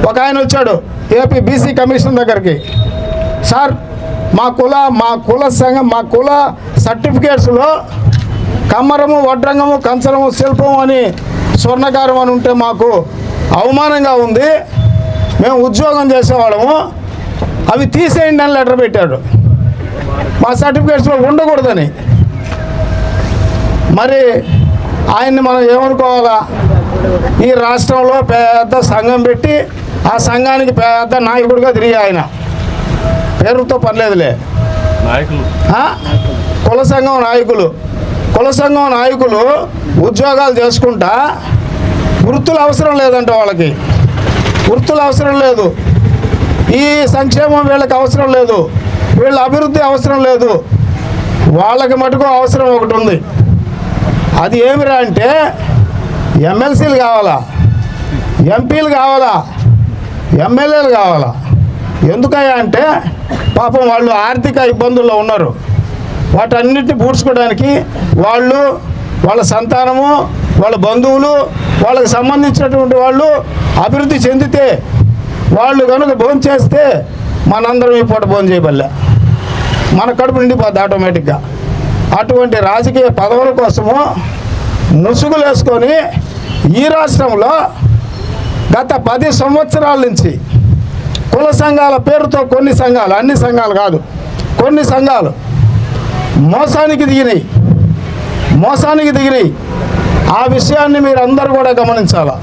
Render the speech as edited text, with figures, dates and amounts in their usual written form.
ఒక ఆయన వచ్చాడు ఏపీ బీసీ కమిషన్ దగ్గరికి, సార్ మా కుల సంఘం మా కుల సర్టిఫికేట్స్లో కమ్మరము, వడ్రంగము, కంచరము, శిల్పం అని స్వర్ణకారం అని ఉంటే మాకు అవమానంగా ఉంది, మేము ఉద్యోగం చేసేవాళ్ళము, అవి తీసేయండి అని లెటర్ పెట్టాడు. మా సర్టిఫికేట్స్లో ఉండకూడదని. మరి ఆయన్ని మనం ఏమనుకోవాలా? ఈ రాష్ట్రంలో పెద్ద సంఘం పెట్టి ఆ సంఘానికి పెద్ద నాయకుడిగా తిరిగి ఆయన పేరుతో పర్లేదులే, కుల సంఘం నాయకులు ఉద్యోగాలు చేసుకుంటా వృత్తులు అవసరం లేదంట, వాళ్ళకి వృత్తులు అవసరం లేదు, ఈ సంక్షేమం వీళ్ళకి అవసరం లేదు, వీళ్ళ అభివృద్ధి అవసరం లేదు, వాళ్ళకి మటుకు అవసరం ఒకటి ఉంది. అది ఏమిరా అంటే ఎమ్మెల్సీలు కావాలా, ఎంపీలు కావాలా, ఎమ్మెల్యేలు కావాలా. ఎందుకయ్యా అంటే పాపం వాళ్ళు ఆర్థిక ఇబ్బందుల్లో ఉన్నారు. వాటన్నిటిని పూడ్చుకోవడానికి వాళ్ళు, వాళ్ళ సంతానము, వాళ్ళ బంధువులు, వాళ్ళకి సంబంధించినటువంటి వాళ్ళు అభివృద్ధి చెందితే, వాళ్ళు కనుక భోజనం చేస్తే మనందరం ఈ పూట భోజనం చేయబల్లే, మన కడుపు నిండిపోద్ది ఆటోమేటిక్గా. అటువంటి రాజకీయ పదవుల కోసము ముసుగులు వేసుకొని ఈ రాష్ట్రంలో గత 10 సంవత్సరాల నుంచి కుల సంఘాల పేరుతో కొన్ని సంఘాలు, అన్ని సంఘాలు కాదు, కొన్ని సంఘాలు మోసానికి దిగినాయి. ఆ విషయాన్ని మీరు అందరూ కూడా గమనించాలి.